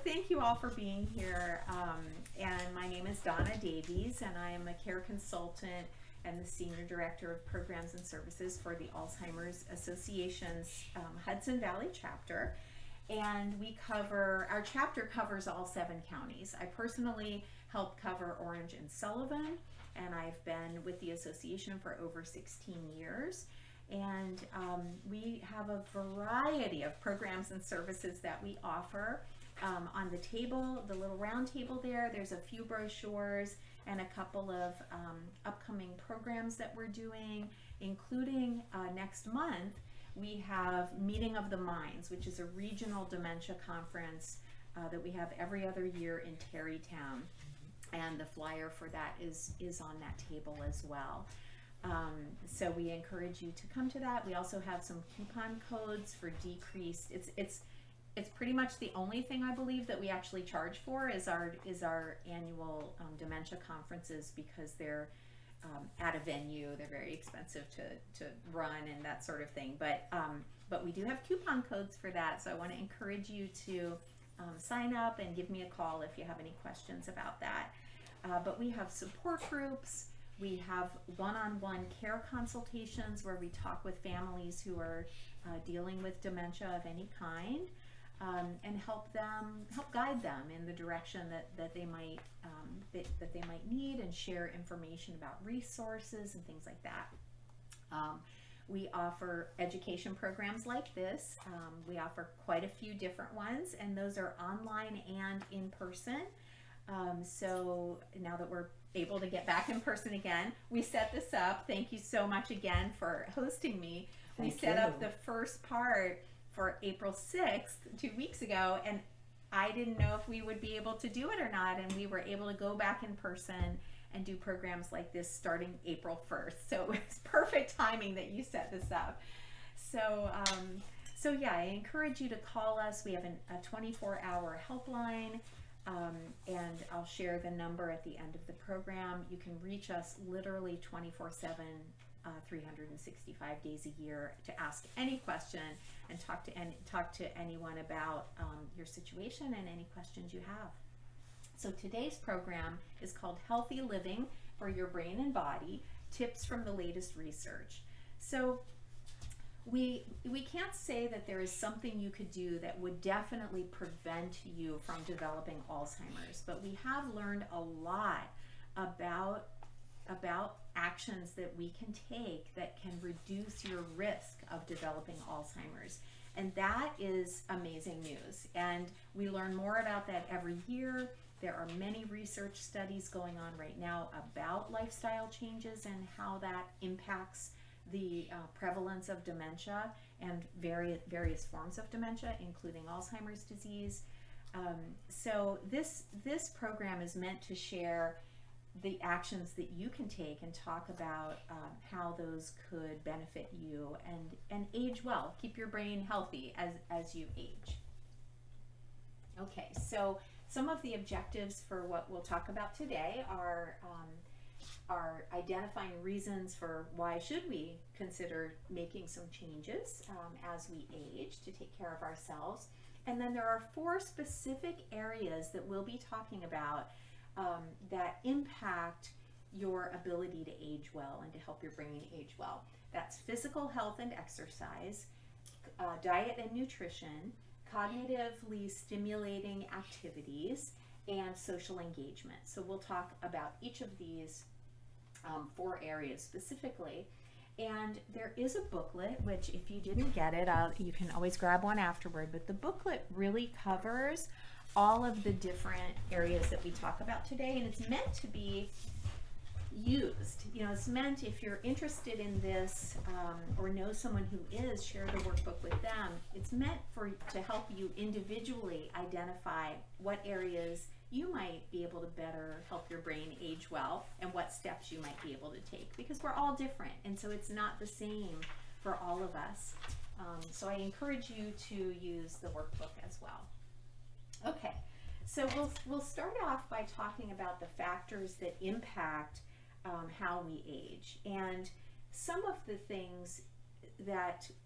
Thank you all for being here. And my name is Donna Davies, and I am a care consultant and the Senior Director of Programs and Services for the Alzheimer's Association's Hudson Valley chapter. And our chapter covers all 7 counties. I personally help cover Orange and Sullivan, and I've been with the association for over 16 years. And we have a variety of programs and services that we offer. On the table, the little round table there's a few brochures and a couple of upcoming programs that we're doing, including next month we have Meeting of the Minds, which is a regional dementia conference that we have every other year in Terrytown, and the flyer for that is on that table as well. So we encourage you to come to that. We also have some coupon codes for decreased. It's pretty much the only thing I believe that we actually charge for is our annual dementia conferences, because they're at a venue. They're very expensive to run and that sort of thing. But we do have coupon codes for that. So I want to encourage you to sign up and give me a call if you have any questions about that. But we have support groups. We have one-on-one care consultations where we talk with families who are dealing with dementia of any kind, and help guide them in the direction that they might need, and share information about resources and things like that. We offer education programs like this. We offer quite a few different ones, and those are online and in person. So now that we're able to get back in person again, we set this up. Thank you so much again for hosting me. We set up the first part for April 6th, 2 weeks ago, and I didn't know if we would be able to do it or not, and we were able to go back in person and do programs like this starting April 1st. So it was perfect timing that you set this up. So yeah, I encourage you to call us. We have a 24-hour helpline, and I'll share the number at the end of the program. You can reach us literally 24/7, 365 days a year, to ask any question and talk to anyone about your situation and any questions you have. So today's program is called Healthy Living for Your Brain and Body, Tips from the Latest Research. So we can't say that there is something you could do that would definitely prevent you from developing Alzheimer's, but we have learned a lot about actions that we can take that can reduce your risk of developing Alzheimer's. And that is amazing news. And we learn more about that every year. There are many research studies going on right now about lifestyle changes and how that impacts the prevalence of dementia and various forms of dementia, including Alzheimer's disease. So this program is meant to share the actions that you can take and talk about how those could benefit you and age well. Keep your brain healthy as you age. Okay, so some of the objectives for what we'll talk about today are identifying reasons for why should we consider making some changes as we age to take care of ourselves. And then there are 4 specific areas that we'll be talking about that impact your ability to age well and to help your brain age well. That's physical health and exercise, diet and nutrition, cognitively stimulating activities, and social engagement. So we'll talk about each of these 4 areas specifically. And there is a booklet, which if you didn't get it, you can always grab one afterward, but the booklet really covers all of the different areas that we talk about today, and it's meant to be used. It's meant, if you're interested in this or know someone who is, share the workbook with them. It's meant to help you individually identify what areas you might be able to better help your brain age well, and what steps you might be able to take, because we're all different, and so it's not the same for all of us. So I encourage you to use the workbook as well. Okay, so we'll start off by talking about the factors that impact how we age. And some of the things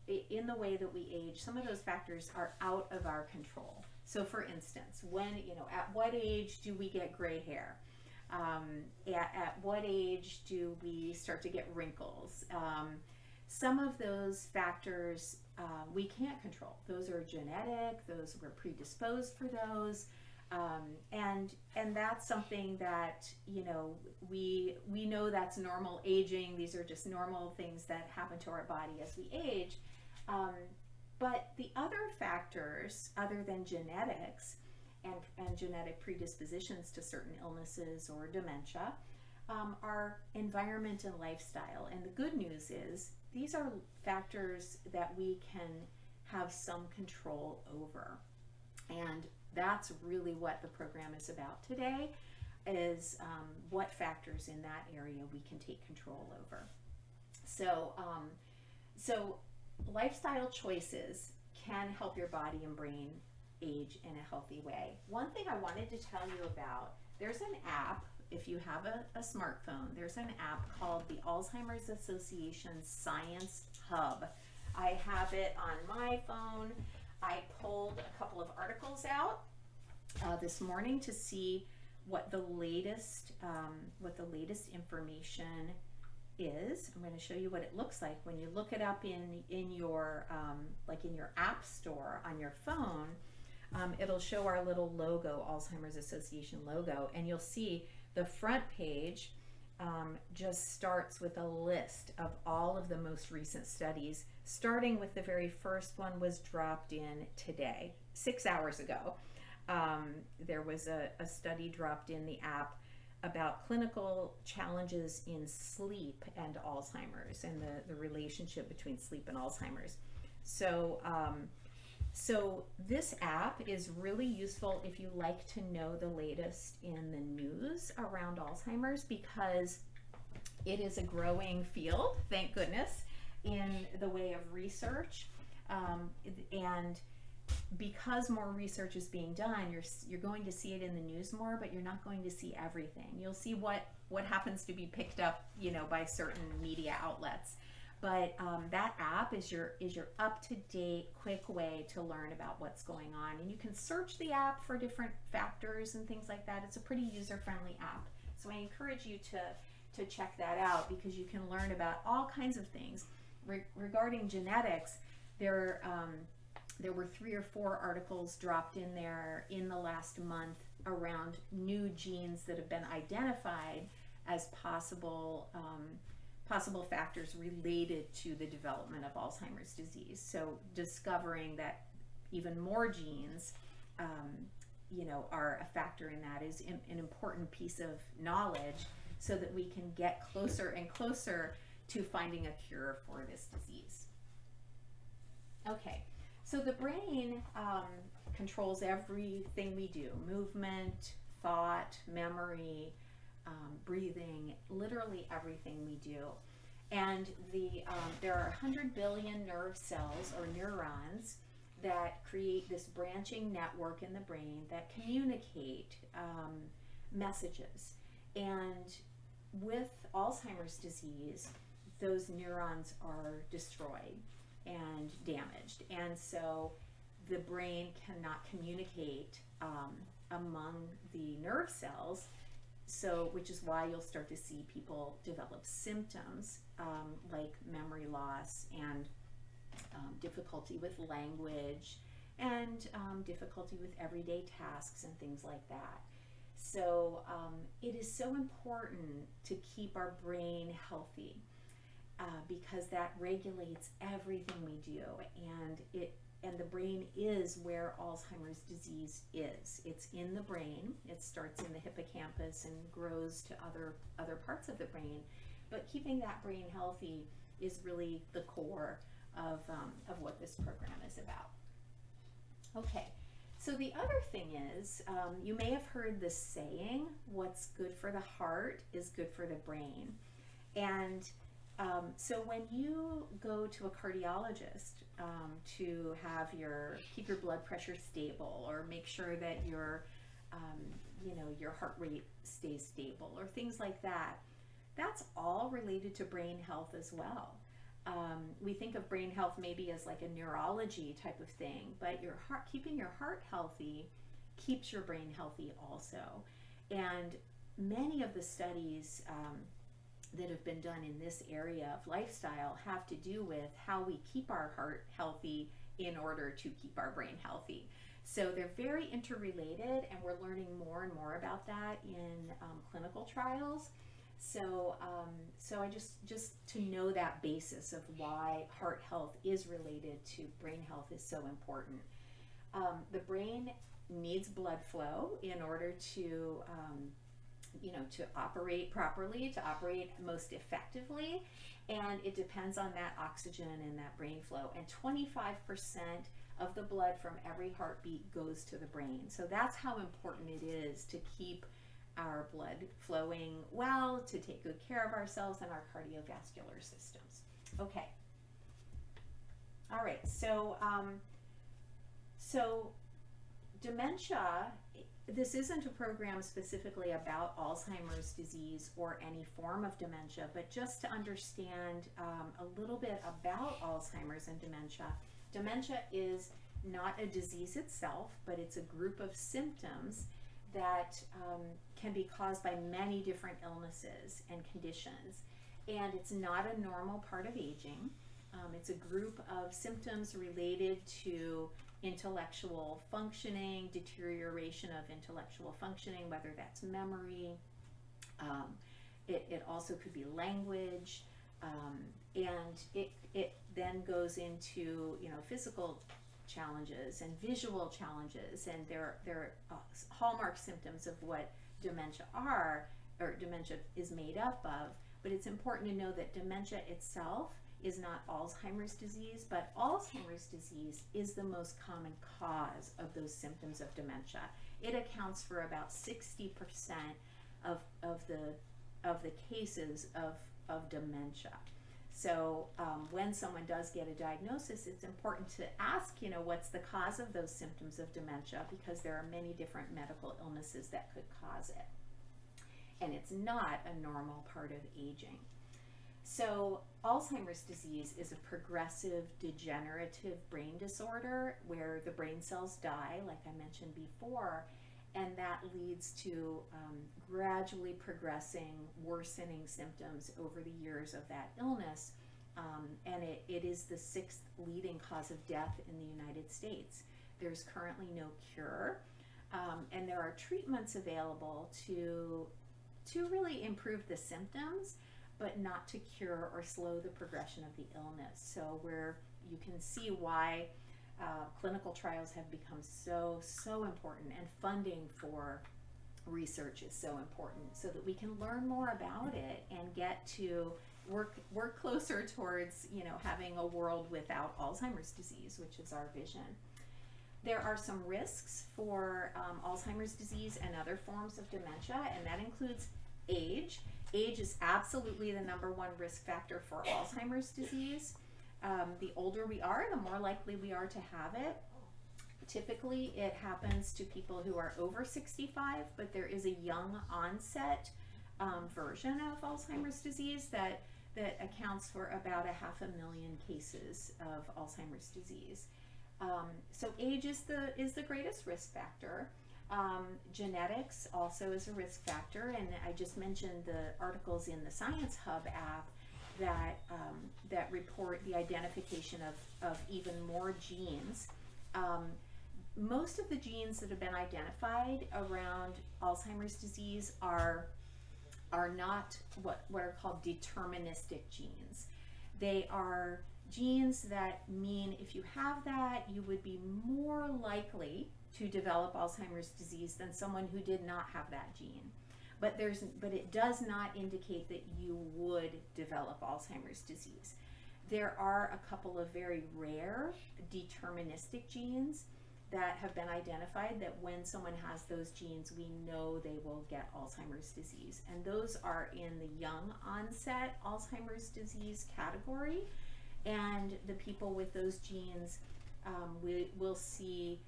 in the way that we age, some of those factors are out of our control. So for instance, at what age do we get gray hair? At what age do we start to get wrinkles? Some of those factors we can't control. Those are genetic, those we're predisposed for those. And that's something that, we know that's normal aging. These are just normal things that happen to our body as we age. But the other factors, other than genetics and genetic predispositions to certain illnesses or dementia, are environment and lifestyle. And the good news is these are factors that we can have some control over. And that's really what the program is about today, is what factors in that area we can take control over. So lifestyle choices can help your body and brain age in a healthy way. One thing I wanted to tell you about, there's an app, if you have a smartphone, there's an app called the Alzheimer's Association Science Hub. I have it on my phone. I pulled a couple of articles out this morning to see what the latest information is. I'm going to show you what it looks like when you look it up in your app store on your phone. It'll show our little logo, Alzheimer's Association logo, and you'll see the front page just starts with a list of all of the most recent studies, starting with the very first one was dropped in today, 6 hours ago. There was a study dropped in the app about clinical challenges in sleep and Alzheimer's, and the relationship between sleep and Alzheimer's. So this app is really useful if you like to know the latest in the news around Alzheimer's, because it is a growing field, thank goodness, in the way of research. And because more research is being done, you're going to see it in the news more, but you're not going to see everything. You'll see what happens to be picked up, by certain media outlets. But that app is your up-to-date, quick way to learn about what's going on. And you can search the app for different factors and things like that. It's a pretty user-friendly app. So I encourage you to check that out, because you can learn about all kinds of things. Regarding genetics, there were 3 or 4 articles dropped in there in the last month around new genes that have been identified as possible factors related to the development of Alzheimer's disease. So discovering that even more genes, are a factor in that is an important piece of knowledge, so that we can get closer and closer to finding a cure for this disease. Okay, so the brain controls everything we do: movement, thought, memory, breathing, literally everything we do. And there are 100 billion nerve cells, or neurons, that create this branching network in the brain that communicate messages. And with Alzheimer's disease, those neurons are destroyed and damaged. And so the brain cannot communicate among the nerve cells. So, which is why you'll start to see people develop symptoms like memory loss and difficulty with language and difficulty with everyday tasks and things like that. So it is so important to keep our brain healthy because that regulates everything we do, and the brain is where Alzheimer's disease is. It's in the brain. It starts in the hippocampus and grows to other parts of the brain. But keeping that brain healthy is really the core of what this program is about. Okay, so the other thing is, you may have heard this saying, what's good for the heart is good for the brain. And so when you go to a cardiologist to keep your blood pressure stable, or make sure that your heart rate stays stable, or things like that, that's all related to brain health as well. We think of brain health maybe as like a neurology type of thing, but your heart, keeping your heart healthy keeps your brain healthy also. And many of the studies that have been done in this area of lifestyle have to do with how we keep our heart healthy in order to keep our brain healthy. So they're very interrelated, and we're learning more and more about that in clinical trials. So, so I just to know that basis of why heart health is related to brain health is so important. The brain needs blood flow in order to to operate properly, to operate most effectively, and it depends on that oxygen and that brain flow. And 25% of the blood from every heartbeat goes to the brain. So that's how important it is to keep our blood flowing well, to take good care of ourselves and our cardiovascular systems. Okay. All right. So, so dementia, this isn't a program specifically about Alzheimer's disease or any form of dementia, but just to understand a little bit about Alzheimer's and dementia. Dementia is not a disease itself, but it's a group of symptoms that can be caused by many different illnesses and conditions. And it's not a normal part of aging. It's a group of symptoms related to intellectual functioning, deterioration of intellectual functioning, whether that's memory. It also could be language, and it then goes into physical challenges and visual challenges, and there are hallmark symptoms of what dementia are, or dementia is made up of. But it's important to know that dementia itself is not Alzheimer's disease, but Alzheimer's disease is the most common cause of those symptoms of dementia. It accounts for about 60% of the cases of dementia. So when someone does get a diagnosis, it's important to ask, what's the cause of those symptoms of dementia, because there are many different medical illnesses that could cause it. And it's not a normal part of aging. So Alzheimer's disease is a progressive degenerative brain disorder where the brain cells die, like I mentioned before, and that leads to gradually progressing, worsening symptoms over the years of that illness. And it is the 6th leading cause of death in the United States. There's currently no cure, and there are treatments available to really improve the symptoms, but not to cure or slow the progression of the illness. So where you can see why clinical trials have become so important, and funding for research is so important, so that we can learn more about it and get to work closer towards having a world without Alzheimer's disease, which is our vision. There are some risks for Alzheimer's disease and other forms of dementia, and that includes age. Age is absolutely the #1 risk factor for Alzheimer's disease. The older we are, the more likely we are to have it. Typically, it happens to people who are over 65, but there is a young onset version of Alzheimer's disease that accounts for about 500,000 cases of Alzheimer's disease. So age is the greatest risk factor. Genetics also is a risk factor, and I just mentioned the articles in the Science Hub app that report the identification of even more genes. Most of the genes that have been identified around Alzheimer's disease are not what are called deterministic genes. They are genes that mean if you have that, you would be more likely to develop Alzheimer's disease than someone who did not have that gene. But it does not indicate that you would develop Alzheimer's disease. There are a couple of very rare deterministic genes that have been identified that when someone has those genes, we know they will get Alzheimer's disease. And those are in the young onset Alzheimer's disease category. And the people with those genes, we will see,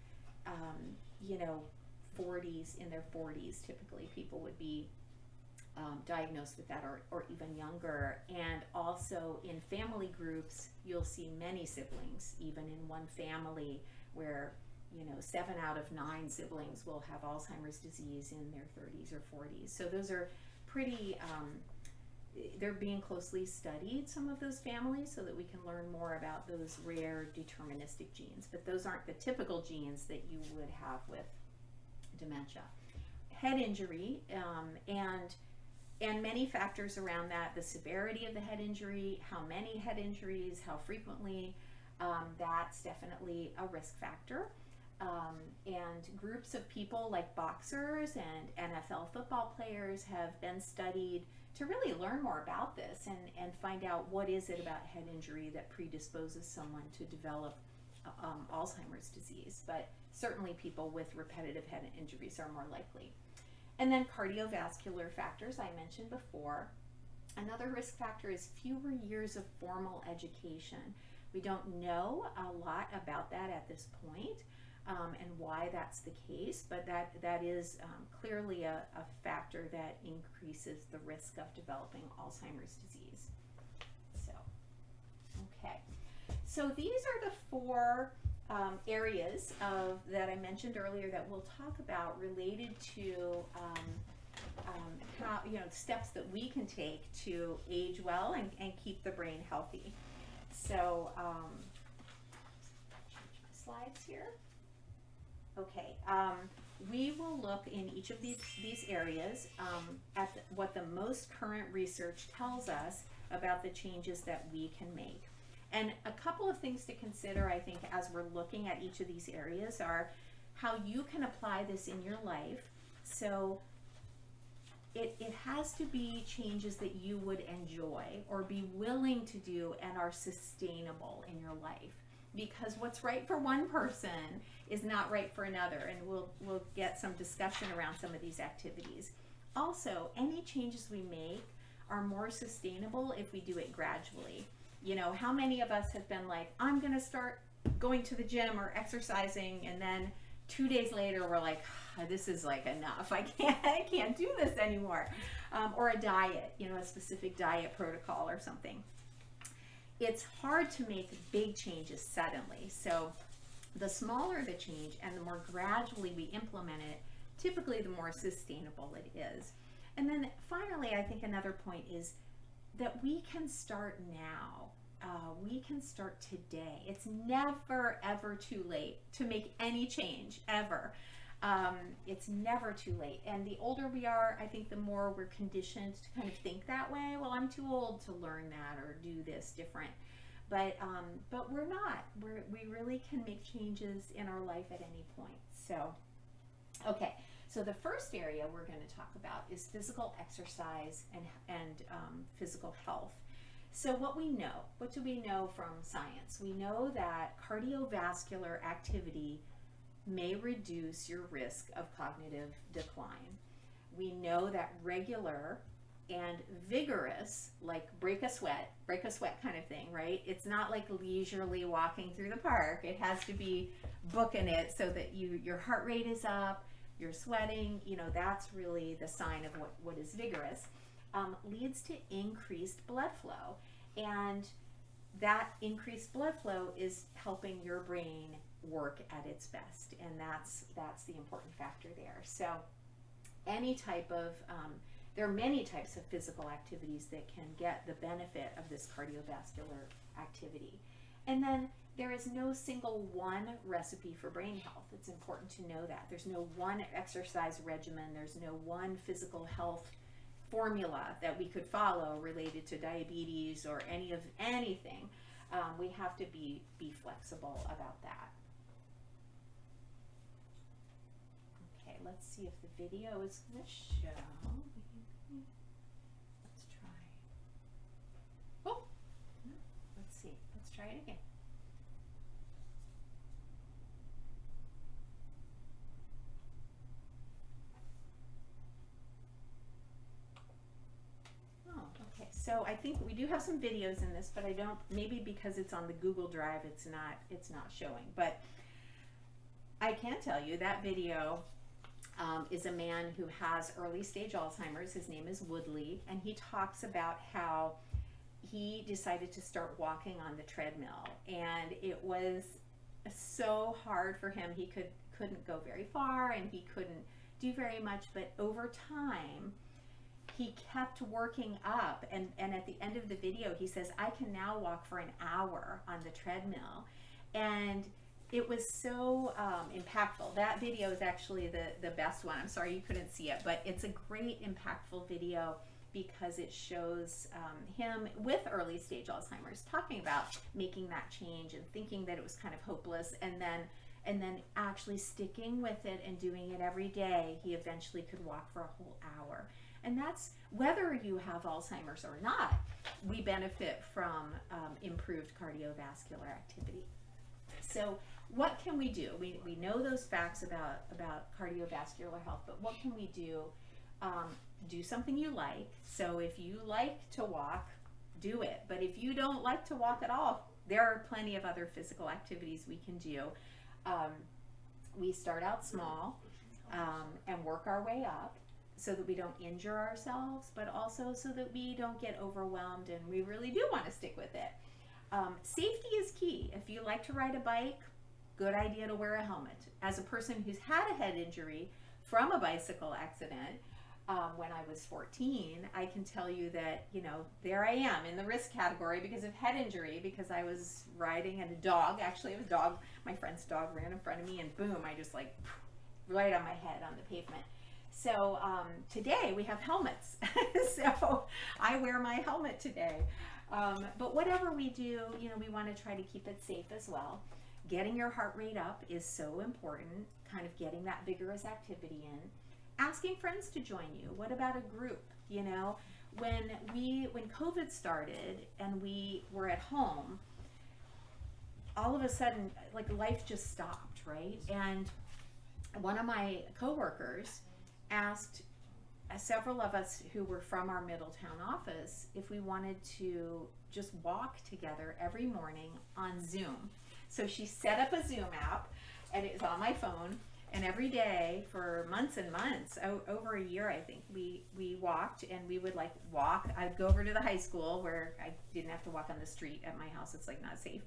40s, in their 40s, typically people would be diagnosed with that, or even younger. And also in family groups, you'll see many siblings, even in one family, where 7 out of 9 siblings will have Alzheimer's disease in their 30s or 40s. So those are pretty, they're being closely studied, some of those families, so that we can learn more about those rare deterministic genes. But those aren't the typical genes that you would have with dementia. Head injury, and many factors around that, the severity of the head injury, how many head injuries, how frequently, that's definitely a risk factor. And groups of people like boxers and NFL football players have been studied to really learn more about this and find out what is it about head injury that predisposes someone to develop Alzheimer's disease. But certainly people with repetitive head injuries are more likely. And then cardiovascular factors I mentioned before. Another risk factor is fewer years of formal education. We don't know a lot about that at this point, and why that's the case, but that is clearly a factor that increases the risk of developing Alzheimer's disease. So, okay. So these are the 4 areas that I mentioned earlier that we'll talk about related to how, steps that we can take to age well and keep the brain healthy. So, change my slides here. Okay, we will look in each of these areas at what the most current research tells us about the changes that we can make. And a couple of things to consider, I think, as we're looking at each of these areas are how you can apply this in your life. So it has to be changes that you would enjoy or be willing to do and are sustainable in your life. Because what's right for one person is not right for another, and we'll get some discussion around some of these activities. Also, any changes we make are more sustainable if we do it gradually. How many of us have been like, I'm gonna start going to the gym or exercising, and then 2 days later we're like, this is like enough, I can't do this anymore. Or a diet, a specific diet protocol or something. It's hard to make big changes suddenly. So the smaller the change and the more gradually we implement it, typically the more sustainable it is. And then finally, I think another point is that we can start now. We can start today. It's never, ever too late to make any change, ever. It's never too late. And the older we are, I think the more we're conditioned to kind of think that way. Well, I'm too old to learn that or do this different. But we're not. We really can make changes in our life at any point. So, okay. So the first area we're going to talk about is physical exercise and physical health. So what do we know from science? We know that cardiovascular activity may reduce your risk of cognitive decline. We know that regular and vigorous, like break a sweat kind of thing, right? It's not like leisurely walking through the park. It has to be booking it so that your heart rate is up, you're sweating, that's really the sign of what is vigorous, leads to increased blood flow. And that increased blood flow is helping your brain work at its best. And that's the important factor there. So any type of, there are many types of physical activities that can get the benefit of this cardiovascular activity. And then there is no single one recipe for brain health. It's important to know that. There's no one exercise regimen. There's no one physical health formula that we could follow related to diabetes or anything. We have to be flexible about that. Okay, let's see if the video is going to show. Let's try. Oh, no, let's see. Let's try it again. So I think we do have some videos in this, but I don't, maybe because it's on the Google Drive, it's not showing. But I can tell you that video is a man who has early stage Alzheimer's. His name is Woodley, and he talks about how he decided to start walking on the treadmill, and it was so hard for him. He couldn't go very far, and he couldn't do very much, but over time he kept working up, and at the end of the video he says, I can now walk for an hour on the treadmill. And it was so impactful. That video is actually the best one. I'm sorry you couldn't see it, but it's a great impactful video because it shows him with early stage Alzheimer's talking about making that change and thinking that it was kind of hopeless, and then actually sticking with it and doing it every day. He eventually could walk for a whole hour. And that's whether you have Alzheimer's or not, we benefit from improved cardiovascular activity. So what can we do? We know those facts about cardiovascular health, but what can we do? Do something you like. So if you like to walk, do it. But if you don't like to walk at all, there are plenty of other physical activities we can do. We start out small and work our way up so that we don't injure ourselves, but also so that we don't get overwhelmed and we really do want to stick with it. Safety is key. If you like to ride a bike, good idea to wear a helmet. As a person who's had a head injury from a bicycle accident when I was 14, I can tell you that, there I am in the risk category because of head injury, because I was riding and my friend's dog ran in front of me, and boom, I just right on my head on the pavement. So today we have helmets. So I wear my helmet today. But whatever we do, we want to try to keep it safe as well. Getting your heart rate up is so important, kind of getting that vigorous activity in. Asking friends to join you. What about a group? When COVID started and we were at home, all of a sudden, life just stopped, right? And one of my coworkers asked several of us who were from our Middletown office if we wanted to just walk together every morning on Zoom. So she set up a Zoom app, and it was on my phone, and every day for months and months, over a year I think, we walked, and we would walk. I'd go over to the high school where I didn't have to walk on the street at my house. It's not safe,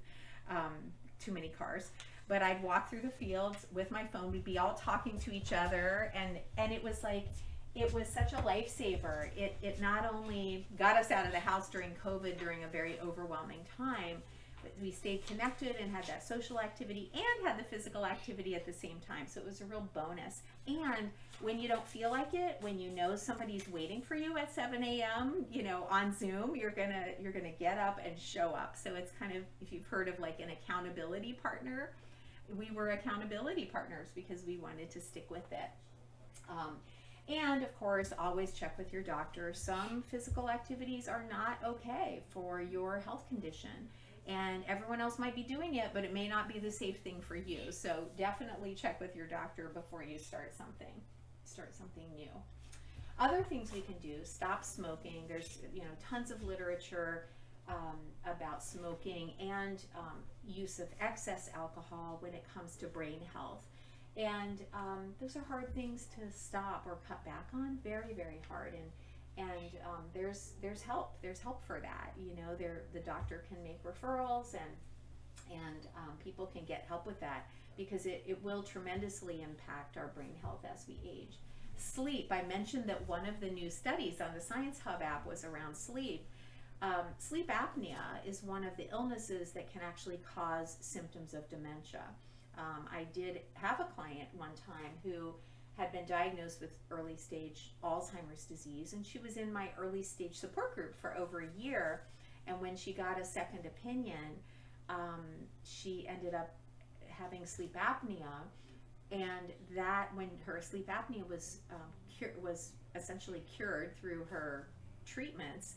too many cars. But I'd walk through the fields with my phone. We'd be all talking to each other, and it was such a lifesaver. It not only got us out of the house during COVID, during a very overwhelming time, but we stayed connected and had that social activity and had the physical activity at the same time. So it was a real bonus. And when you don't feel like it, when you know somebody's waiting for you at 7 a.m., on Zoom, you're gonna get up and show up. So it's kind of, if you've heard of an accountability partner, we were accountability partners because we wanted to stick with it. And of course, always check with your doctor. Some physical activities are not okay for your health condition, and everyone else might be doing it, but it may not be the safe thing for you. So definitely check with your doctor before you start something new. Other things we can do: stop smoking. There's tons of literature about smoking and use of excess alcohol when it comes to brain health. And those are hard things to stop or cut back on, very, very hard. And there's help. There's help for that. The doctor can make referrals, and people can get help with that, because it will tremendously impact our brain health as we age. Sleep. I mentioned that one of the new studies on the Science Hub app was around sleep. Sleep apnea is one of the illnesses that can actually cause symptoms of dementia. I did have a client one time who had been diagnosed with early stage Alzheimer's disease, and she was in my early stage support group for over a year. And when she got a second opinion, she ended up having sleep apnea, and that when her sleep apnea was essentially cured through her treatments,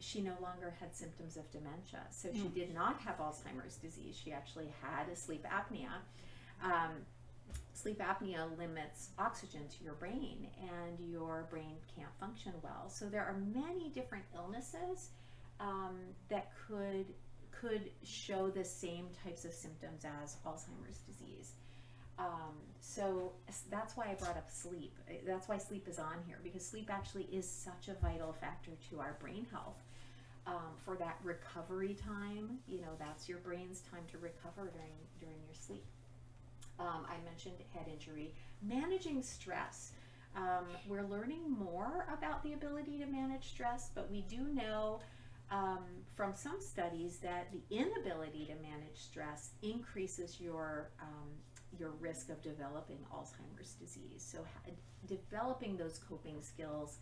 she no longer had symptoms of dementia. So she did not have Alzheimer's disease. She actually had a sleep apnea. Sleep apnea limits oxygen to your brain, and your brain can't function well. So there are many different illnesses that could show the same types of symptoms as Alzheimer's disease. so that's why I brought up sleep. That's why sleep is on here, because sleep actually is such a vital factor to our brain health. For that recovery time, that's your brain's time to recover during your sleep. I mentioned head injury. Managing stress. We're learning more about the ability to manage stress, but we do know from some studies that the inability to manage stress increases your risk of developing Alzheimer's disease. So developing those coping skills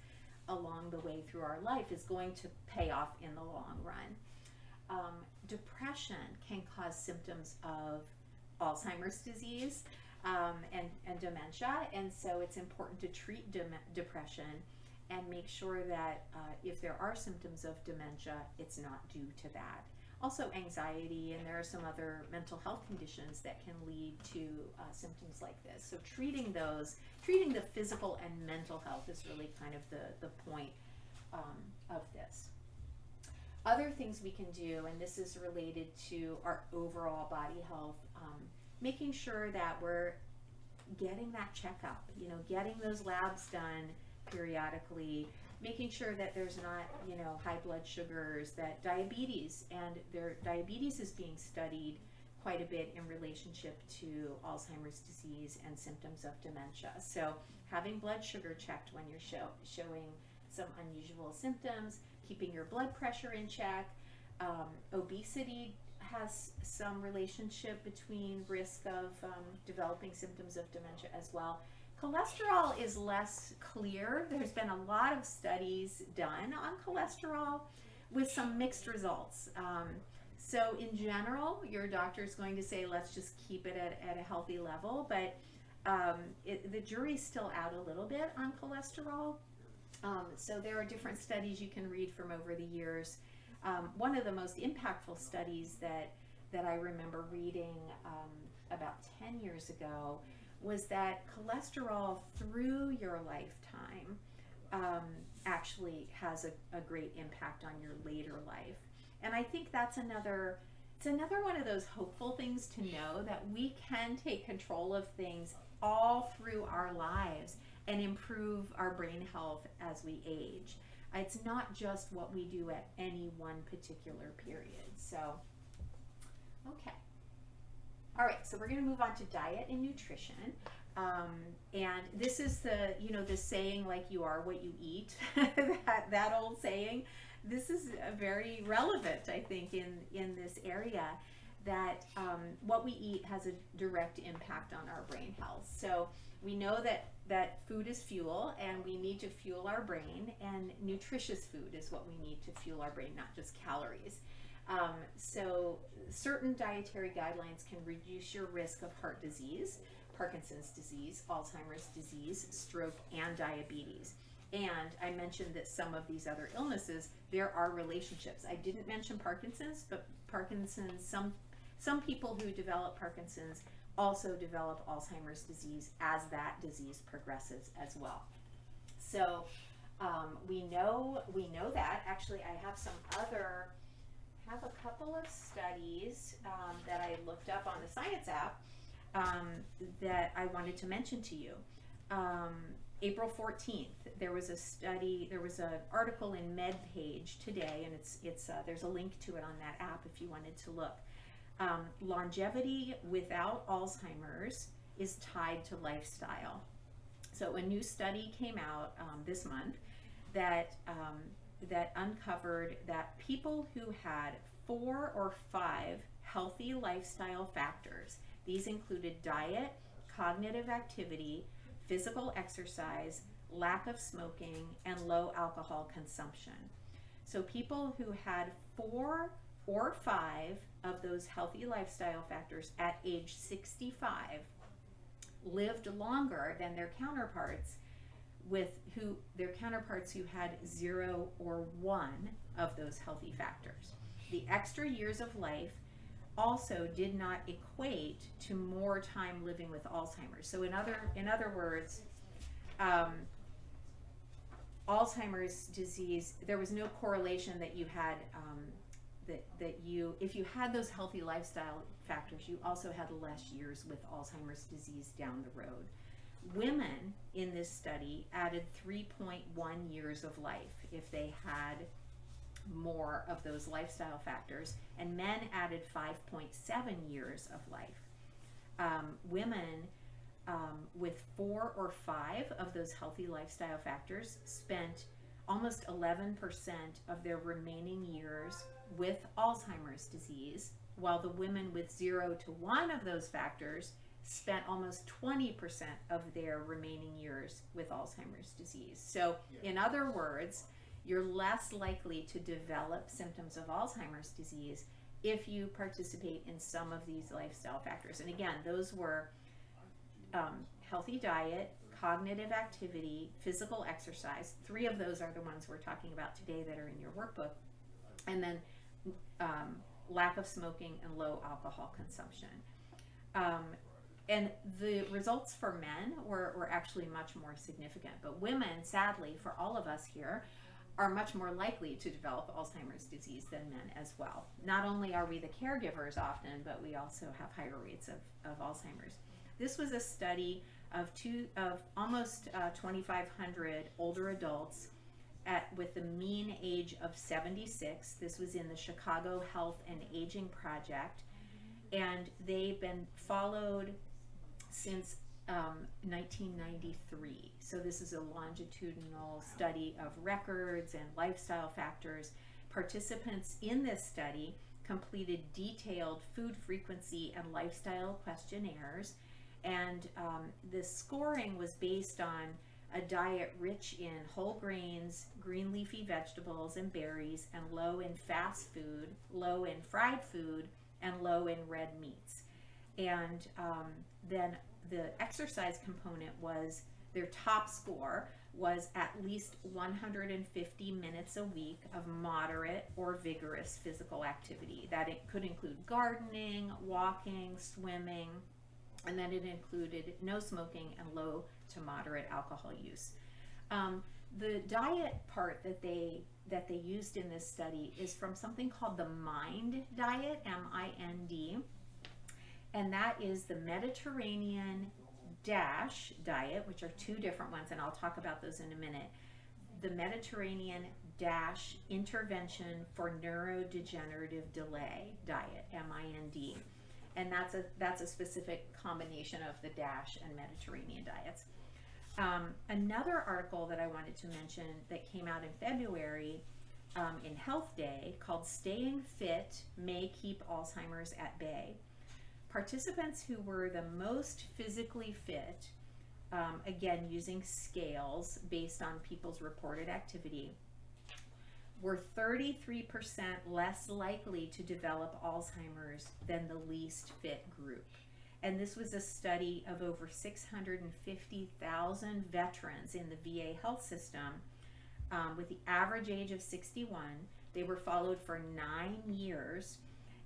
along the way through our life is going to pay off in the long run. Depression can cause symptoms of Alzheimer's disease and dementia, and so it's important to treat depression and make sure that if there are symptoms of dementia, it's not due to that. Also anxiety, and there are some other mental health conditions that can lead to symptoms like this. So treating the physical and mental health is really kind of the point of this. Other things we can do, and this is related to our overall body health, making sure that we're getting that checkup, getting those labs done periodically, making sure that there's not, high blood sugars, that diabetes is being studied quite a bit in relationship to Alzheimer's disease and symptoms of dementia. So having blood sugar checked when you're showing some unusual symptoms, keeping your blood pressure in check. Obesity has some relationship between risk of developing symptoms of dementia as well. Cholesterol is less clear. There's been a lot of studies done on cholesterol with some mixed results. So in general, your doctor is going to say, let's just keep it at a healthy level, but the jury's still out a little bit on cholesterol. So there are different studies you can read from over the years. One of the most impactful studies that I remember reading about 10 years ago was that cholesterol through your lifetime actually has a great impact on your later life. And I think it's another one of those hopeful things to know, that we can take control of things all through our lives and improve our brain health as we age. It's not just what we do at any one particular period. So, okay. All right, so we're going to move on to diet and nutrition. And this is the saying, like you are what you eat, that old saying. This is very relevant, I think, in this area, that what we eat has a direct impact on our brain health. So we know that food is fuel, and we need to fuel our brain, and nutritious food is what we need to fuel our brain, not just calories. So certain dietary guidelines can reduce your risk of heart disease, Parkinson's disease, Alzheimer's disease, stroke, and diabetes. And I mentioned that some of these other illnesses, there are relationships. I didn't mention Parkinson's, but Parkinson's, some people who develop Parkinson's also develop Alzheimer's disease as that disease progresses as well. So we know that. Actually, I have a couple of studies that I looked up on the Science app that I wanted to mention to you. April 14th, there was an article in MedPage today, and it's there's a link to it on that app if you wanted to look. Longevity without Alzheimer's is tied to lifestyle. So a new study came out this month that uncovered that people who had 4 or 5 healthy lifestyle factors, these included diet, cognitive activity, physical exercise, lack of smoking, and low alcohol consumption. So people who had 4 or 5 of those healthy lifestyle factors at age 65 lived longer than their counterparts who had 0 or 1 of those healthy factors. The extra years of life also did not equate to more time living with Alzheimer's. So in other words, Alzheimer's disease, there was no correlation that you had if you had those healthy lifestyle factors, you also had less years with Alzheimer's disease down the road. Women in this study added 3.1 years of life if they had more of those lifestyle factors, and men added 5.7 years of life. Women with 4 or 5 of those healthy lifestyle factors spent almost 11% of their remaining years with Alzheimer's disease, while the women with 0 to 1 of those factors spent almost 20% of their remaining years with Alzheimer's disease. So, in other words, you're less likely to develop symptoms of Alzheimer's disease if you participate in some of these lifestyle factors. And again, those were healthy diet, cognitive activity, physical exercise. 3 of those are the ones we're talking about today that are in your workbook. And then lack of smoking and low alcohol consumption. And the results for men were actually much more significant. But women, sadly, for all of us here, are much more likely to develop Alzheimer's disease than men as well. Not only are we the caregivers often, but we also have higher rates of Alzheimer's. This was a study of almost 2,500 older adults with the mean age of 76. This was in the Chicago Health and Aging Project, and they've been followed since 1993. So this is a longitudinal study of records and lifestyle factors. Participants in this study completed detailed food frequency and lifestyle questionnaires, and the scoring was based on a diet rich in whole grains, green leafy vegetables and berries, and low in fast food, low in fried food, and low in red meats. And then the exercise component was, their top score was at least 150 minutes a week of moderate or vigorous physical activity. That it could include gardening, walking, swimming, and then it included no smoking and low to moderate alcohol use. The diet part that they used in this study is from something called the MIND diet, M-I-N-D, and that is the Mediterranean DASH diet, which are 2 different ones, and I'll talk about those in a minute. The Mediterranean DASH Intervention for Neurodegenerative Delay diet, M-I-N-D. And that's a specific combination of the DASH and Mediterranean diets. Another article that I wanted to mention that came out in February in Health Day, called Staying Fit May Keep Alzheimer's at Bay. Participants who were the most physically fit, again using scales based on people's reported activity, were 33% less likely to develop Alzheimer's than the least fit group. And this was a study of over 650,000 veterans in the VA health system with the average age of 61. They were followed for 9 years,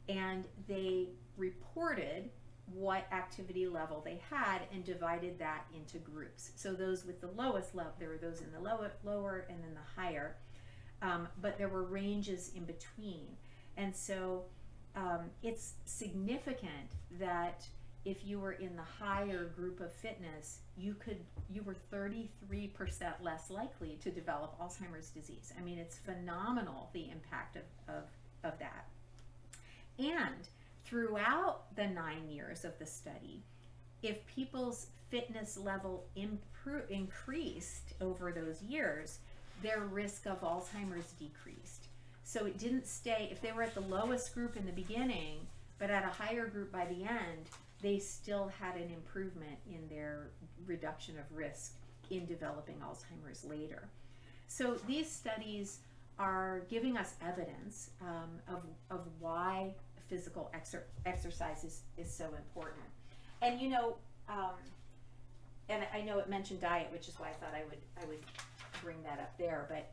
and they reported what activity level they had and divided that into groups. So those with the lowest level, there were those in the lower and then the higher. But there were ranges in between. And so it's significant that if you were in the higher group of fitness, you were 33% less likely to develop Alzheimer's disease. I mean, it's phenomenal, the impact of that. And throughout the 9 years of the study, if people's fitness level increased over those years, their risk of Alzheimer's decreased. So it didn't stay, if they were at the lowest group in the beginning, but at a higher group by the end, they still had an improvement in their reduction of risk in developing Alzheimer's later. So these studies are giving us evidence of why physical exercise is so important. And and I know it mentioned diet, which is why I thought I would bring that up there, but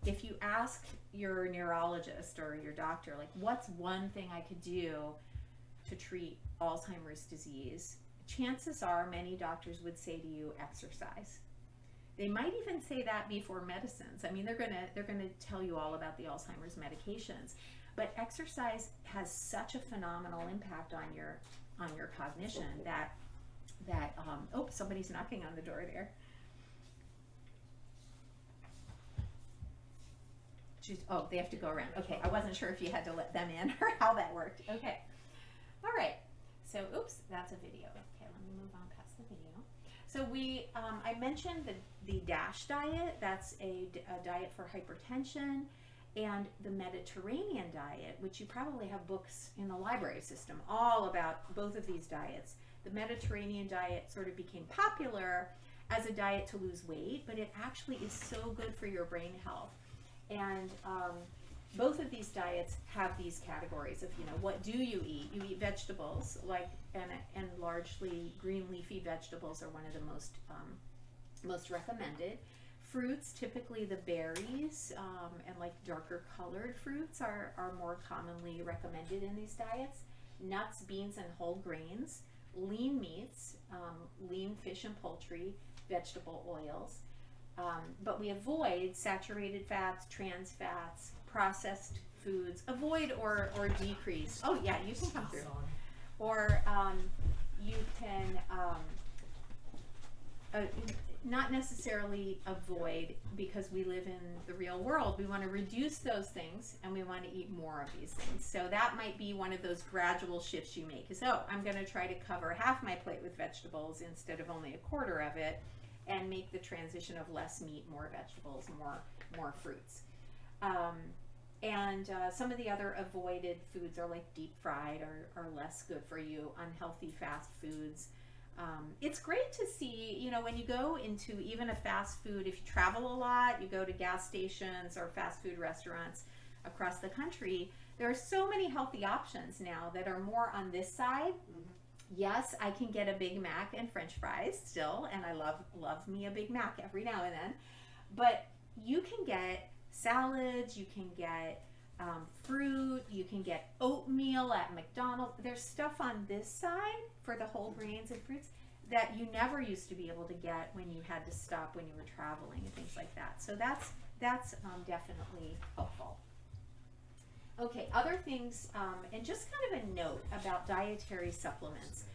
if you ask your neurologist or your doctor, like, what's one thing I could do to treat Alzheimer's disease, chances are many doctors would say to you, exercise. They might even say that before medicines. I mean, they're gonna tell you all about the Alzheimer's medications, But exercise has such a phenomenal impact on your cognition that oh, somebody's knocking on the door there. Oh, they have to go around. Okay, I wasn't sure if you had to let them in or how that worked. Okay. All right. So, oops, that's a video. Okay, let me move on past the video. So I mentioned the DASH diet. That's a diet for hypertension, and the Mediterranean diet, which you probably have books in the library system all about both of these diets. The Mediterranean diet sort of became popular as a diet to lose weight, but it actually is so good for your brain health. And both of these diets have these categories of, what do you eat? You eat vegetables, and largely green leafy vegetables are one of the most recommended. Fruits, typically the berries, and like darker colored fruits are more commonly recommended in these diets. Nuts, beans, and whole grains. Lean meats, lean fish and poultry, vegetable oils. But we avoid saturated fats, trans fats, processed foods. Avoid or decrease. Oh yeah, you can come through. Or you can not necessarily avoid, because we live in the real world. We want to reduce those things and we want to eat more of these things. So that might be one of those gradual shifts you make. Is, I'm going to try to cover half my plate with vegetables instead of only a quarter of it, and make the transition of less meat, more vegetables, more fruits. And some of the other avoided foods are like deep fried or less good for you, unhealthy fast foods. It's great to see, when you go into even a fast food, if you travel a lot, you go to gas stations or fast food restaurants across the country, there are so many healthy options now that are more on this side. Yes, I can get a Big Mac and French fries still, and I love me a Big Mac every now and then. But you can get salads, you can get fruit, you can get oatmeal at McDonald's. There's stuff on this side for the whole grains and fruits that you never used to be able to get when you had to stop when you were traveling and things like that. So that's definitely helpful. Okay, other things, and just kind of a note about dietary supplements.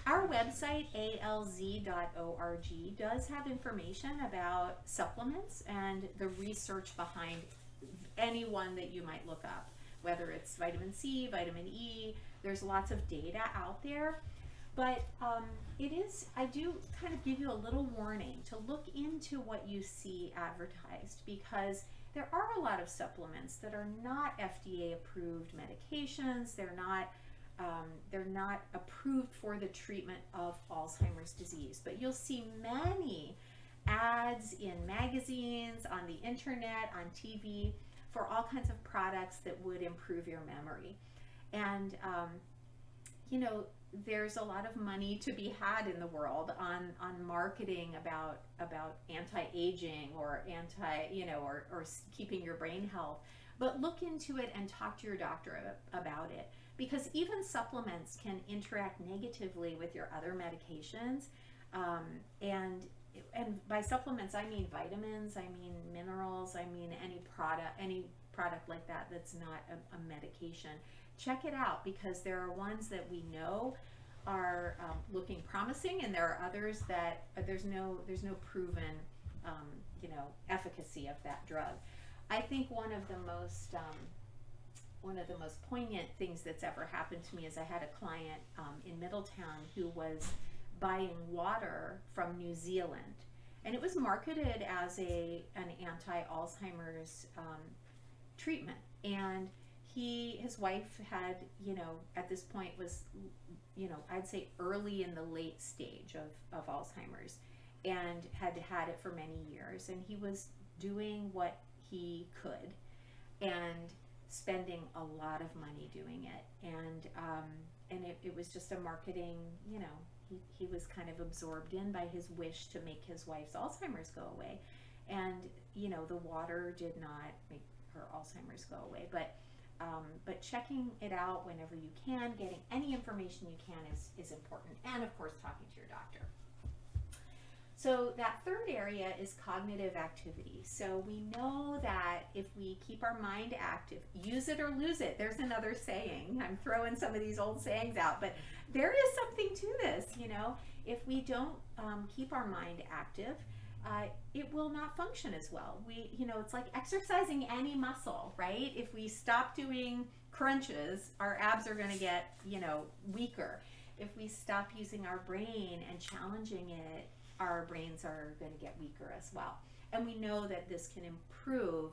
Our website, alz.org, does have information about supplements and the research behind any one that you might look up, whether it's vitamin C, vitamin E. There's lots of data out there. But I do kind of give you a little warning to look into what you see advertised, because there are a lot of supplements that are not FDA approved medications. They're not approved for the treatment of Alzheimer's disease. But you'll see many ads in magazines, on the internet, on TV, for all kinds of products that would improve your memory. And there's a lot of money to be had in the world on marketing about anti-aging or or keeping your brain health. But look into it and talk to your doctor about it, because even supplements can interact negatively with your other medications. And by supplements, I mean vitamins, I mean minerals, I mean any product like that that's not a medication. Check it out, because there are ones that we know are looking promising, and there are others that there's no proven efficacy of that drug. I think one of the most poignant things that's ever happened to me is I had a client in Middletown who was buying water from New Zealand, and it was marketed as an anti-Alzheimer's treatment. And his wife had, at this point was, I'd say early in the late stage of Alzheimer's, and had had it for many years. And he was doing what he could and spending a lot of money doing it. And it was just a marketing, he was kind of absorbed in by his wish to make his wife's Alzheimer's go away. And, the water did not make her Alzheimer's go away. But checking it out whenever you can, getting any information you can is important. And of course, talking to your doctor. So that third area is cognitive activity. So we know that if we keep our mind active, use it or lose it. There's another saying. I'm throwing some of these old sayings out, but there is something to this, you know. If we don't keep our mind active, it will not function as well. It's like exercising any muscle, right? If we stop doing crunches, our abs are going to get, weaker. If we stop using our brain and challenging it, our brains are going to get weaker as well. And we know that this can improve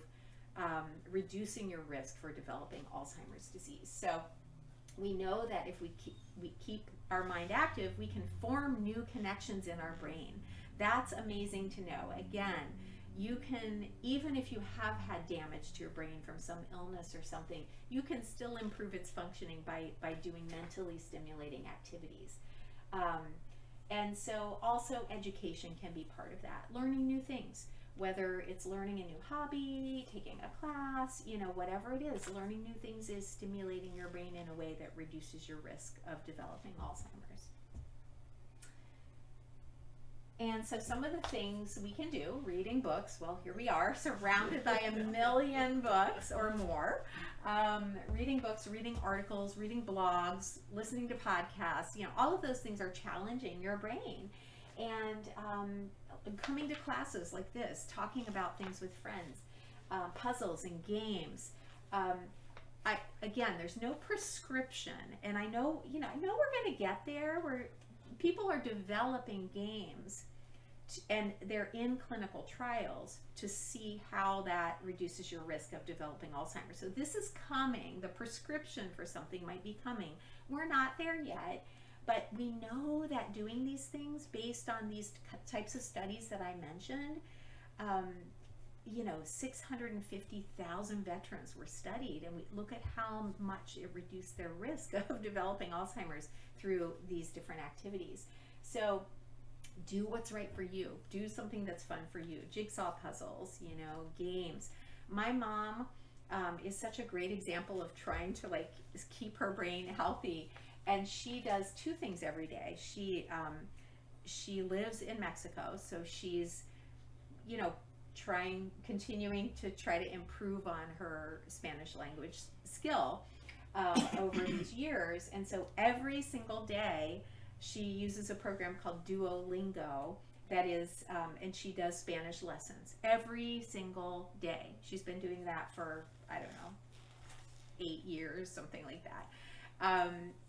reducing your risk for developing Alzheimer's disease. So we know that if we keep our mind active, we can form new connections in our brain. That's amazing to know. Again, you can, even if you have had damage to your brain from some illness or something, you can still improve its functioning by doing mentally stimulating activities. And so also education can be part of that. Learning new things, whether it's learning a new hobby, taking a class, whatever it is, learning new things is stimulating your brain in a way that reduces your risk of developing Alzheimer's. And so some of the things we can do, reading books, well, here we are, surrounded by a million books or more. Reading books, reading articles, reading blogs, listening to podcasts, all of those things are challenging your brain. And coming to classes like this, talking about things with friends, puzzles and games. Again, there's no prescription, and I know we're going to get there where people are developing games and they're in clinical trials to see how that reduces your risk of developing Alzheimer's. So this is coming. The prescription for something might be coming. We're not there yet, but we know that doing these things based on these types of studies that I mentioned, 650,000 veterans were studied, and we look at how much it reduced their risk of developing Alzheimer's through these different activities. So do what's right for you. Do something that's fun for you. Jigsaw puzzles, games. My mom is such a great example of trying to keep her brain healthy, and she does two things every day. She lives in Mexico, so she's continuing to try to improve on her Spanish language skill over these years. And so every single day she uses a program called Duolingo that is, and she does Spanish lessons every single day. She's been doing that for, 8 years, something like that.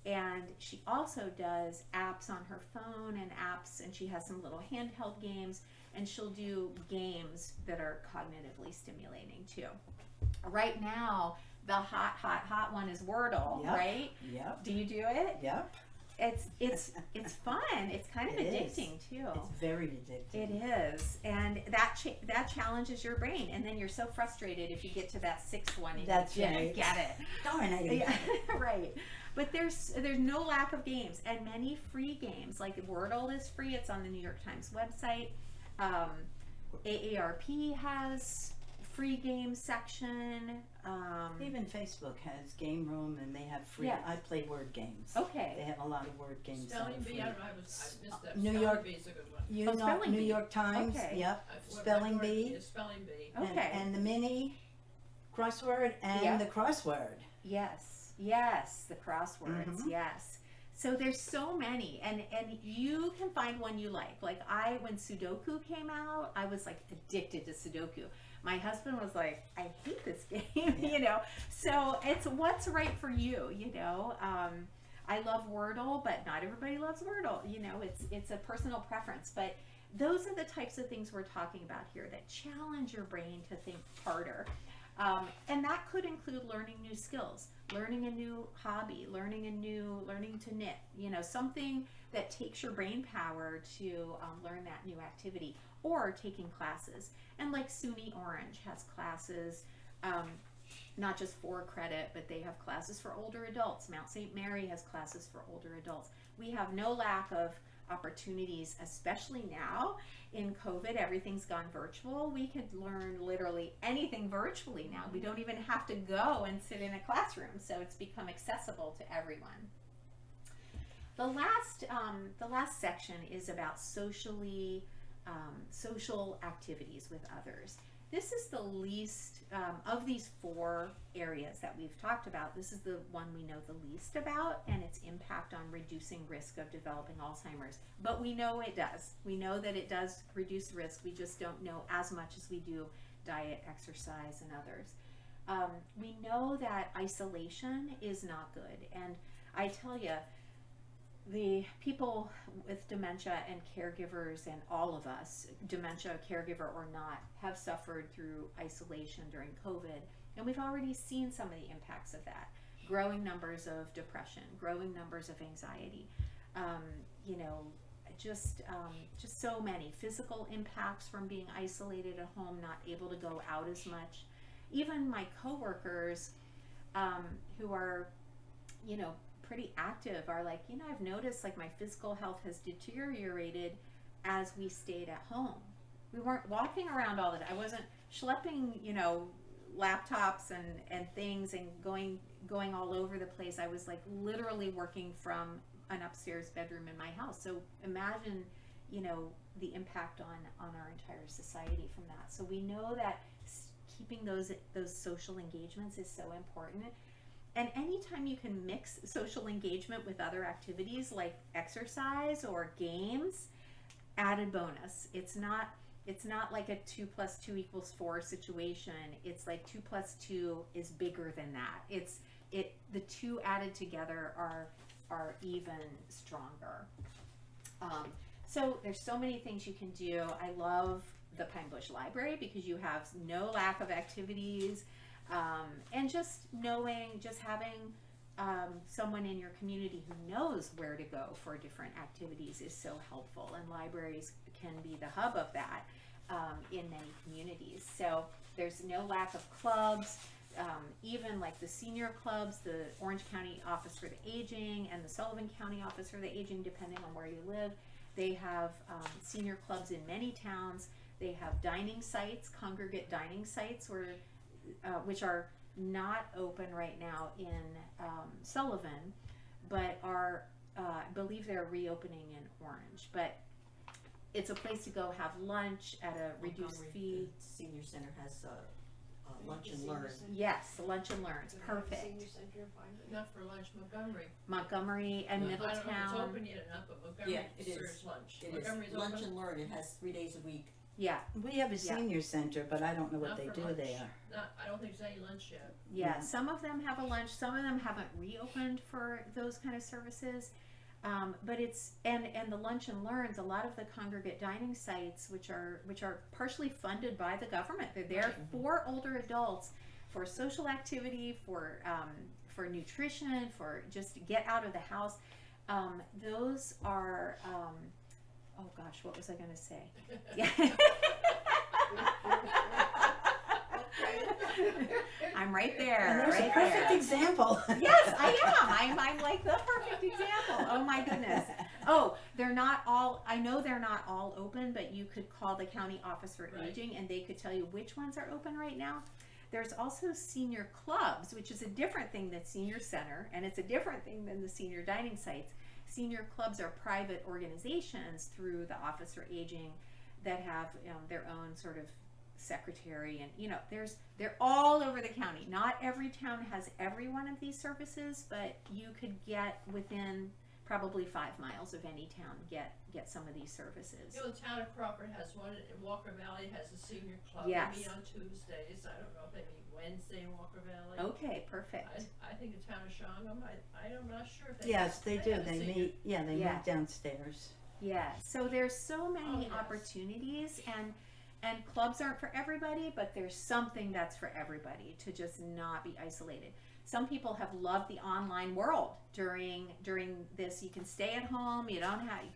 And she also does apps on her phone and she has some little handheld games, and she'll do games that are cognitively stimulating too. Right now, the hot one is Wordle, Yep. right? Yep. Do you do it? Yep. It's fun. It's kind of addicting too. It's very addicting. It is, and that challenges your brain, and then you're so frustrated if you get to that sixth one and That's you didn't right. get it. Darn, I didn't get it. Right. But there's no lack of games, and many free games. Like Wordle is free. It's on the New York Times website. AARP has free game section. Even Facebook has Game Room, and they have free. Yes. I play word games. Okay. They have a lot of word games. Spelling that are bee, free. I missed that. New Spelling York- bee is a good one. Spelling New Bee. York Times. Okay. Yep. I've- Spelling I've heard Bee. the Spelling bee. Okay. And the mini crossword and Yep. the crossword. Yes, the crosswords, Mhm. yes. So there's so many, and you can find one you like. Like when Sudoku came out, I was addicted to Sudoku. My husband was like, I hate this game, So it's what's right for you, I love Wordle, but not everybody loves Wordle. It's a personal preference, but those are the types of things we're talking about here that challenge your brain to think harder. And that could include learning new skills, learning a new hobby, learning to knit, something that takes your brain power to learn that new activity, or taking classes. And like SUNY Orange has classes, not just for credit, but they have classes for older adults. Mount St. Mary has classes for older adults. We have no lack of opportunities, especially now in COVID. Everything's gone virtual. We could learn literally anything virtually now. We don't even have to go and sit in a classroom, so it's become accessible to everyone. The last section is about socially social activities with others. This is the least of these four areas that we've talked about. This is the one we know the least about, and its impact on reducing risk of developing Alzheimer's. But we know it does. We know that it does reduce risk. We just don't know as much as we do diet, exercise, and others. We know that isolation is not good, and I tell you, the people with dementia and caregivers and all of us, dementia, caregiver or not, have suffered through isolation during COVID. And we've already seen some of the impacts of that. Growing numbers of depression, growing numbers of anxiety, just so many physical impacts from being isolated at home, not able to go out as much. Even my coworkers who are, pretty active are like, I've noticed like my physical health has deteriorated as we stayed at home. We weren't walking around all the time. I wasn't schlepping, laptops and things and going all over the place. I was like literally working from an upstairs bedroom in my house. So imagine, the impact on our entire society from that. So we know that keeping those social engagements is so important. And anytime you can mix social engagement with other activities like exercise or games, added bonus. It's not like a 2 + 2 = 4 situation. It's like 2 + 2 is bigger than that. The two added together are even stronger. So there's so many things you can do. I love the Pine Bush Library because you have no lack of activities. And just having someone in your community who knows where to go for different activities is so helpful, and libraries can be the hub of that in many communities. So there's no lack of clubs, even like the senior clubs, the Orange County Office for the Aging and the Sullivan County Office for the Aging, depending on where you live. They have senior clubs in many towns. They have dining sites, congregate dining sites which are not open right now in Sullivan, but I believe they're reopening in Orange. But it's a place to go have lunch at a reduced fee. The senior center has lunch and learn. Yes, lunch and learns, perfect. Not for lunch, Montgomery and I don't know if it's Middletown. open yet or not, but Montgomery Yeah, it is. serves lunch. It is Montgomery's lunch open? and learn. It has 3 days a week. Yeah, We have a Yeah. senior center, but I don't know what Not they for do lunch. there. I don't think there's any lunch yet. yeah. Some of them have a lunch. Some of them haven't reopened for those kind of services. But it's and the lunch and learns. A lot of the congregate dining sites, which are partially funded by the government, they're there for older adults, for social activity, for nutrition, for just to get out of the house. Those are. Oh gosh, what was I going to say? Yeah. I'm right And there, there's right a perfect there. example. Yes, I am. I'm like the perfect example. Oh my goodness. Oh, they're not all, I know they're not all open, but you could call the county office for Right. aging and they could tell you which ones are open right now. There's also senior clubs, which is a different thing than senior center, and it's a different thing than the senior dining sites. Senior clubs are private organizations through the Office for Aging that have their own sort of secretary, and they're all over the county. Not every town has every one of these services, but you could get within probably 5 miles of any town get some of these services. The town of Crawford has one, and Walker Valley has a senior club. Yes. They meet on Tuesdays. I don't know if they meet Wednesday in Walker Valley. Okay, perfect. I think the town of Shawangum, I'm not sure if they Yes, they do. have a They senior- meet. Yeah, they Yeah. meet downstairs. Yeah, so there's so many yes. opportunities, and clubs aren't for everybody, but there's something that's for everybody to just not be isolated. Some people have loved the online world during this. You can stay at home. You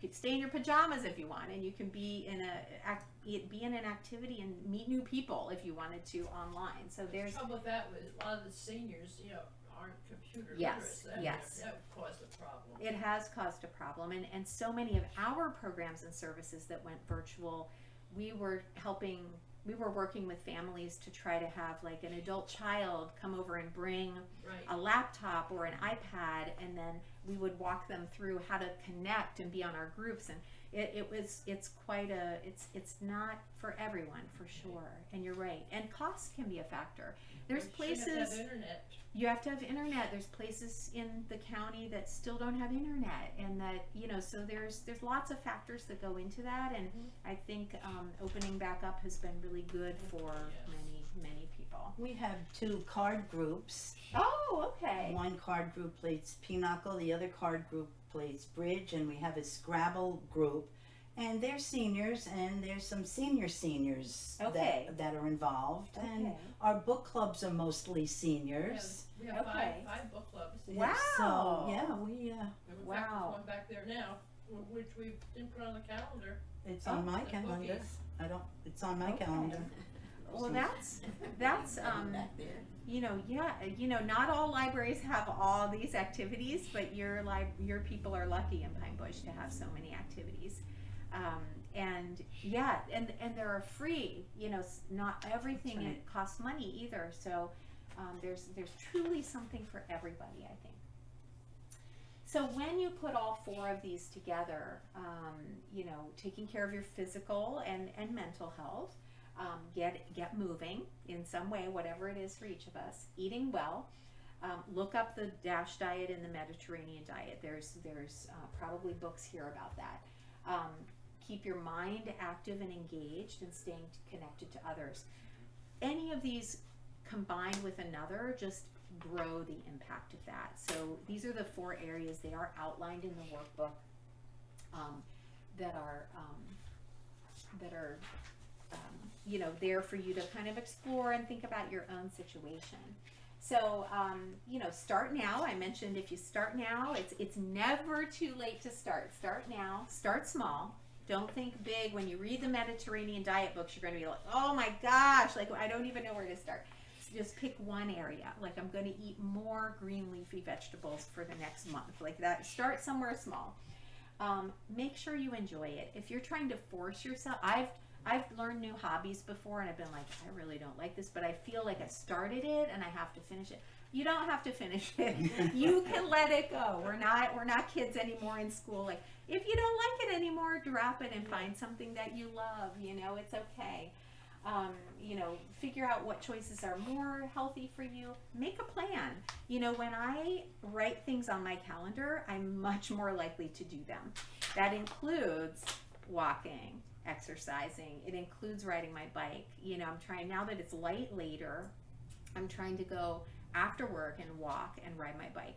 could stay in your pajamas if you want, and you can be in an activity and meet new people if you wanted to online. So there's The trouble with that was a lot of the seniors, aren't computer Yes, literate. yes. That caused a problem. It has caused a problem, and so many of our programs and services that went virtual, we were working with families to try to have like an adult child come over and bring Right. a laptop or an iPad, and then we would walk them through how to connect and be on our groups. And It's quite a, it's not for everyone, for sure. And you're right. And cost can be a factor. There's We should have places, internet. you have to have internet. There's places in the county that still don't have internet, and that, you know, so there's lots of factors that go into that. And I think opening back up has been really good for many people. We have 2 card groups. Oh, okay. One card group plays Pinochle, the other card group plays Bridge, and we have a Scrabble group. And they're seniors, and there's some seniors Okay. that are involved. And Okay. our book clubs are mostly seniors. We have Okay. five book clubs. Wow. So, yeah, we, And in fact, Wow. there's one back there now, which we didn't put on the calendar. it's on my the calendar. bookies. It's on my Okay. calendar. Well, that's Back there. you know, yeah, you know, not all libraries have all these activities, but your people are lucky in Pine Bush to have so many activities. And yeah, and they're free, you know, not everything That's right. it costs money either. So there's truly something for everybody, I think. So when you put all 4 of these together, you know, taking care of your physical and mental health, get moving in some way, whatever it is for each of us, eating well, look up the DASH diet and the Mediterranean diet. There's probably books here about that. Keep your mind active and engaged and staying connected to others. Any of these combined with another just grow the impact of that. So these are the 4 areas. They are outlined in the workbook that are you know, there for you to kind of explore and think about your own situation. So, you know, start now. I mentioned if you start now, it's never too late to start. Start now. Start small. Don't think big. When you read the Mediterranean diet books, you're going to be like, oh my gosh, like I don't even know where to start. So just pick one area. Like I'm going to eat more green leafy vegetables for the next month. Like that. Start somewhere small. Make sure you enjoy it. If you're trying to force yourself, I've learned new hobbies before and I've been like, I really don't like this, but I feel like I started it and I have to finish it. You don't have to finish it. You can let it go. We're not kids anymore in school. Like if you don't like it anymore, drop it and find something that you love. You know, it's okay. You know, figure out what choices are more healthy for you. Make a plan. You know, when I write things on my calendar, I'm much more likely to do them. That includes walking, exercising. It includes riding my bike. You know, I'm trying, now that it's light later, I'm trying to go after work and walk and ride my bike.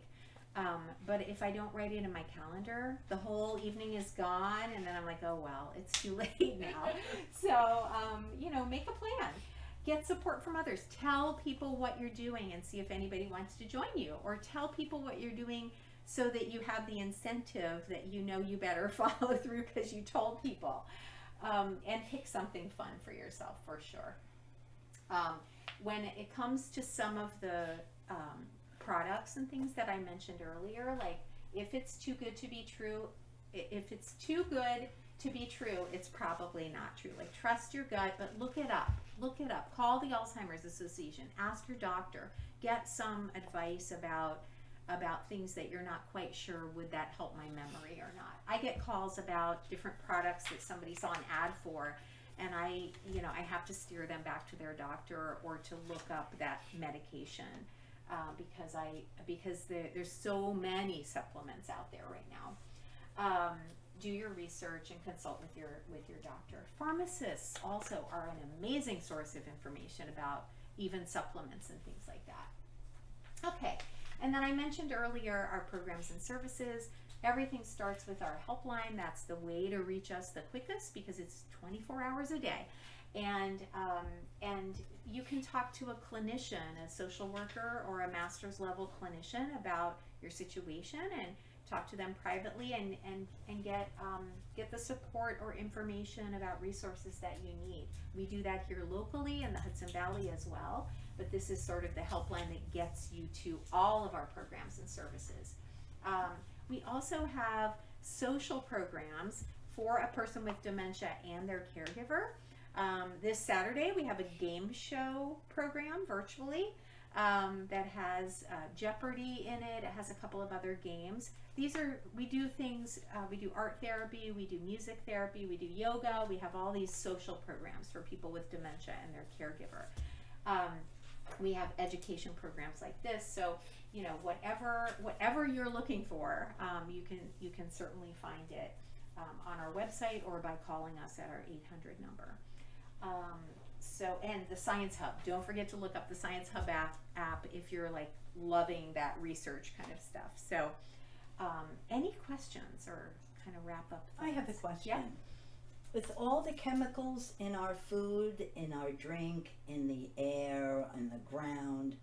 But if I don't write it in my calendar, the whole evening is gone and then I'm like, oh well, it's too late now. So, you know, make a plan. Get support from others. Tell people what you're doing and see if anybody wants to join you, or tell people what you're doing so that you have the incentive that you know you better follow through because you told people. And pick something fun for yourself for sure. When it comes to some of the products and things that I mentioned earlier, like if it's too good to be true, if it's too good to be true, it's probably not true. Like trust your gut, but look it up. Look it up. Call the Alzheimer's Association. Ask your doctor. Get some advice about things that you're not quite sure would that help my memory or not. I get calls about different products that somebody saw an ad for, and I have to steer them back to their doctor or to look up that medication because there's so many supplements out there right now. Do your research and consult with your doctor. Pharmacists also are an amazing source of information about even supplements and things like that. Okay. And then I mentioned earlier our programs and services. Everything starts with our helpline. That's the way to reach us the quickest because it's 24 hours a day. And you can talk to a clinician, a social worker or a master's level clinician about your situation and talk to them privately and get the support or information about resources that you need. We do that here locally in the Hudson Valley as well, but this is sort of the helpline that gets you to all of our programs and services. We also have social programs for a person with dementia and their caregiver. This Saturday we have a game show program virtually. that has Jeopardy in it. It has a couple of other games. We do things, we do art therapy, we do music therapy, we do yoga, we have all these social programs for people with dementia and their caregiver. We have education programs like this, so you know, whatever you're looking for, you can certainly find it on our website or by calling us at our 800 number. And the Science Hub. Don't forget to look up the Science Hub app if you're like loving that research kind of stuff. So, any questions or kind of wrap up? I have a thoughts? question. Yeah. With all the chemicals in our food, in our drink, in the air, on the ground,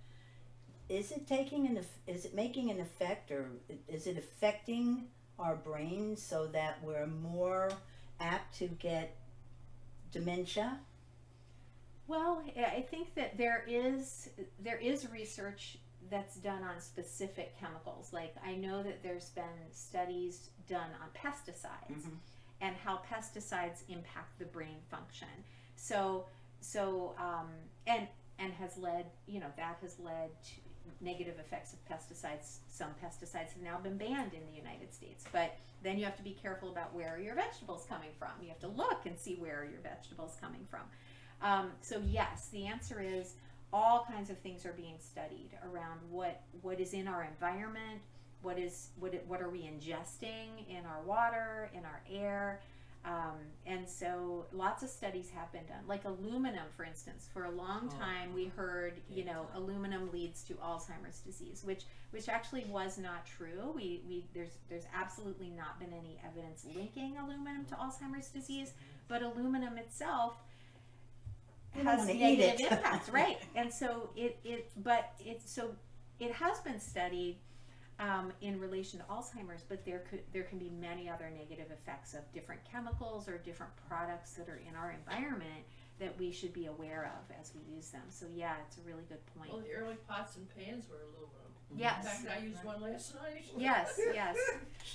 is it making an effect, or is it affecting our brains so that we're more apt to get dementia? Well, I think that there is research that's done on specific chemicals. Like I know that there's been studies done on pesticides and how pesticides impact the brain function. And has led, you know, that has led to negative effects of pesticides. Some pesticides have now been banned in the United States, but then you have to be careful about where are your vegetables coming from. You have to look and see where are your vegetables coming from. So yes, the answer is all kinds of things are being studied around what is in our environment, what are we ingesting in our water, in our air, and so lots of studies have been done. Like aluminum, for instance, for a long time we heard, you know, aluminum leads to Alzheimer's disease, which actually was not true. There's absolutely not been any evidence linking aluminum to Alzheimer's disease, but aluminum itself has negative impacts, right? And so it has been studied in relation to Alzheimer's, but there can be many other negative effects of different chemicals or different products that are in our environment that we should be aware of as we use them. So yeah, it's a really good point. Well, the early pots and pans were aluminum. Yes. In fact, I used one last night. Yes.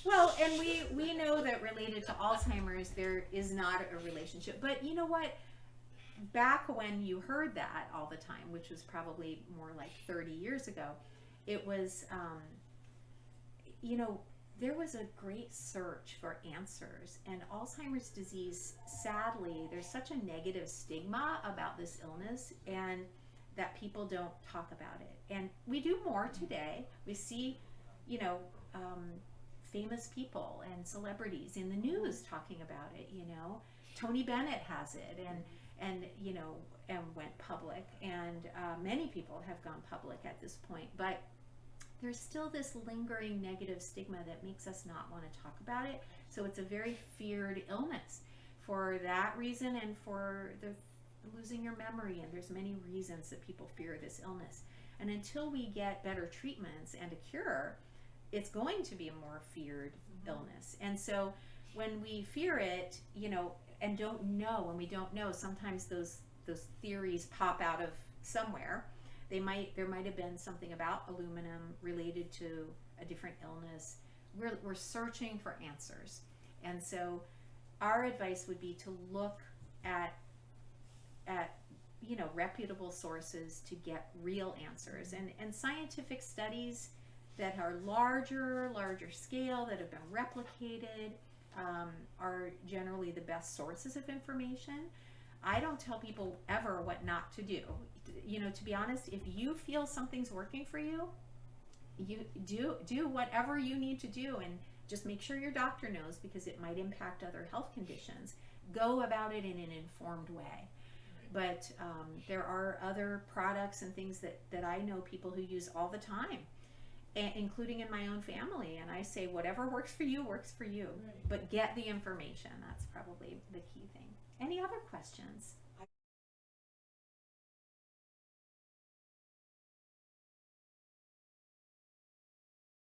Well, and we know that related to Alzheimer's, there is not a relationship. But you know what? Back when you heard that all the time, which was probably more like 30 years ago, it was, you know, there was a great search for answers. And Alzheimer's disease, sadly, there's such a negative stigma about this illness, and that people don't talk about it. And we do more today. We see, you know, famous people and celebrities in the news talking about it. You know, Tony Bennett has it, and you know, and went public, and many people have gone public at this point. But there's still this lingering negative stigma that makes us not want to talk about it. So it's a very feared illness for that reason, and for the losing your memory, and there's many reasons that people fear this illness. And until we get better treatments and a cure, it's going to be a more feared illness. And so when we fear it, you know, and don't know, when we don't know, sometimes those theories pop out of somewhere. There might have been something about aluminum related to a different illness. We're searching for answers. And so our advice would be to look at you know, reputable sources to get real answers, and scientific studies that are larger scale, that have been replicated, are generally the best sources of information. I don't tell people ever what not to do. You know, to be honest, if you feel something's working for you, you do whatever you need to do, and just make sure your doctor knows, because it might impact other health conditions. Go about it in an informed way. But there are other products and things that I know people who use all the time, including in my own family. And I say, whatever works for you, works for you. Right. But get the information. That's probably the key thing. Any other questions?